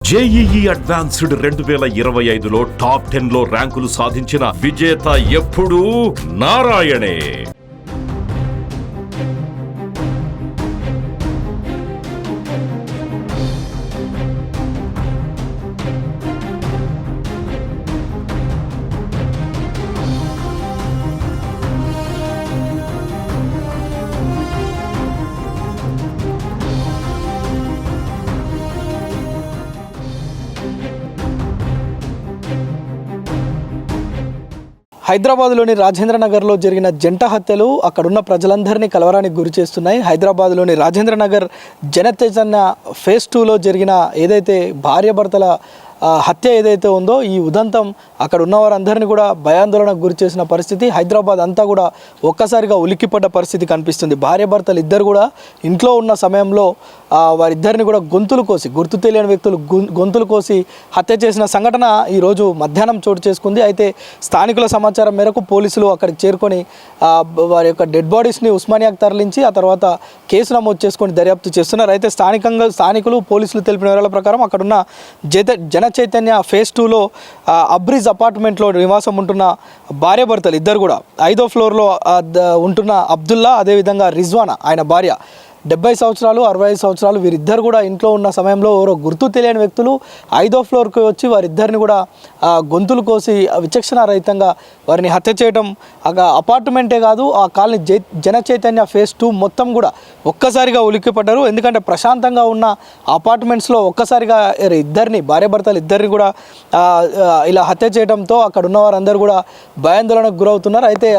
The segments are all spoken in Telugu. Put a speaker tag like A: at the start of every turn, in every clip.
A: జేఈఈ అడ్వాన్స్డ్ 2025లో టాప్ 10లో ర్యాంకులు సాధించిన విజేత ఎప్పుడూ నారాయణే.
B: హైదరాబాద్లోని రాజేంద్రనగర్లో జరిగిన జంట హత్యలు అక్కడున్న ప్రజలందరినీ కలవరానికి గురి చేస్తున్నాయి. హైదరాబాద్లోని రాజేంద్రనగర్ జనచైతన్య ఫేజ్ 2లో జరిగిన ఏదైతే భార్యాభర్తల హత్య ఏదైతే ఉందో ఈ ఉదంతం అక్కడ ఉన్న వారందరినీ కూడా భయాందోళనకు గురి చేసిన పరిస్థితి. హైదరాబాద్ అంతా కూడా ఒక్కసారిగా ఉలిక్కిపడ్డ పరిస్థితి కనిపిస్తుంది. భార్యాభర్తలు ఇద్దరు కూడా ఇంట్లో ఉన్న సమయంలో వారిద్దరిని కూడా గొంతులు కోసి, గుర్తు తెలియని వ్యక్తులు గొంతులు కోసి హత్య చేసిన సంఘటన ఈరోజు మధ్యాహ్నం చోటు చేసుకుంది. అయితే స్థానికుల సమాచారం మేరకు పోలీసులు అక్కడికి చేరుకొని వారి యొక్క డెడ్ బాడీస్ని ఉస్మానియాకు తరలించి ఆ తర్వాత కేసు నమోదు చేసుకొని దర్యాప్తు చేస్తున్నారు. అయితే స్థానికులు పోలీసులు తెలిపిన వివరాల ప్రకారం అక్కడున్న జనచైతన్య ఫేజ్ 2లో అబ్రిజ్ అపార్ట్మెంట్లో నివాసం ఉంటున్న భార్యాభర్తలు ఇద్దరు కూడా 5వ ఫ్లోర్లో ఉంటున్న అబ్దుల్లా, అదేవిధంగా రిజ్వానా ఆయన భార్య, 70 సంవత్సరాలు 65 సంవత్సరాలు వీరిద్దరు కూడా ఇంట్లో ఉన్న సమయంలో ఎవరో గుర్తు తెలియని వ్యక్తులు 5వ ఫ్లోర్కి వచ్చి వారిద్దరిని కూడా గొంతులు కోసి విచక్షణారహితంగా వారిని హత్య చేయడం. అపార్ట్మెంటే కాదు, ఆ కాలనీ జనచైతన్య ఫేజ్ 2 మొత్తం కూడా ఒక్కసారిగా ఉలిక్కిపడ్డారు. ఎందుకంటే ప్రశాంతంగా ఉన్న అపార్ట్మెంట్స్లో ఒక్కసారిగా భార్యాభర్తలు ఇద్దరిని కూడా ఇలా హత్య చేయడంతో అక్కడ ఉన్న వారందరూ కూడా భయాందోళనకు గురవుతున్నారు. అయితే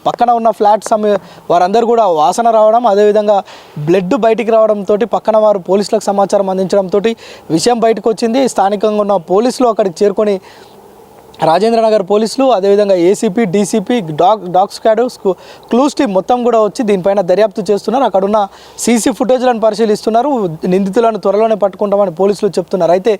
B: పక్కన ఉన్న ఫ్లాట్స్ వారందరూ కూడా వాసన రావడం, అదేవిధంగా బ్లడ్ బయటికి రావడంతో పక్కన వారు పోలీసులకు సమాచారం అందించడంతో విషయం బయటకు వచ్చింది. స్థానికంగా ఉన్న పోలీసులు అక్కడికి చేరుకొని రాజేంద్రనగర్ పోలీసులు, అదేవిధంగా ACP, DCP, dog squad, clues team మొత్తం కూడా వచ్చి దీనిపైన దర్యాప్తు చేస్తున్నారు. అక్కడున్న సీసీ ఫుటేజ్లను పరిశీలిస్తున్నారు. నిందితులను త్వరలోనే పట్టుకుంటామని పోలీసులు చెప్తున్నారు. అయితే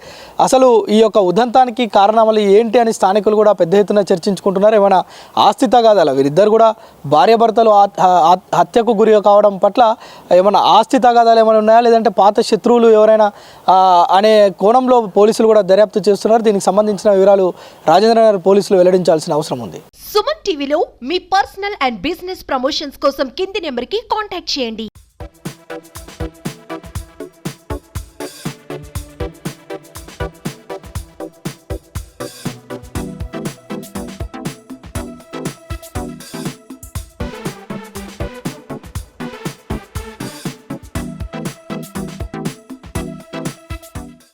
B: అసలు ఈ యొక్క ఉదంతానికి కారణాలు ఏంటి అని స్థానికులు కూడా పెద్ద ఎత్తున చర్చించుకుంటున్నారు. ఏమైనా ఆస్తి తగాదాలు, వీరిద్దరు కూడా భార్యాభర్తలు హత్యకు గురి కావడం పట్ల ఏమైనా ఆస్తి తగాదాలు ఏమైనా ఉన్నాయా, లేదంటే పాత శత్రువులు ఎవరైనా అనే కోణంలో పోలీసులు కూడా దర్యాప్తు చేస్తున్నారు. దీనికి సంబంధించిన వివరాలు రాజేంద్రనగర్ పోలీసులు వెల్లడించాల్సిన అవసరం ఉంది.
C: సుమన్ టీవీలో మీ పర్సనల్ అండ్ బిజినెస్ ప్రమోషన్స్ కోసం కింది నెంబర్కి కాంటాక్ట్ చేయండి.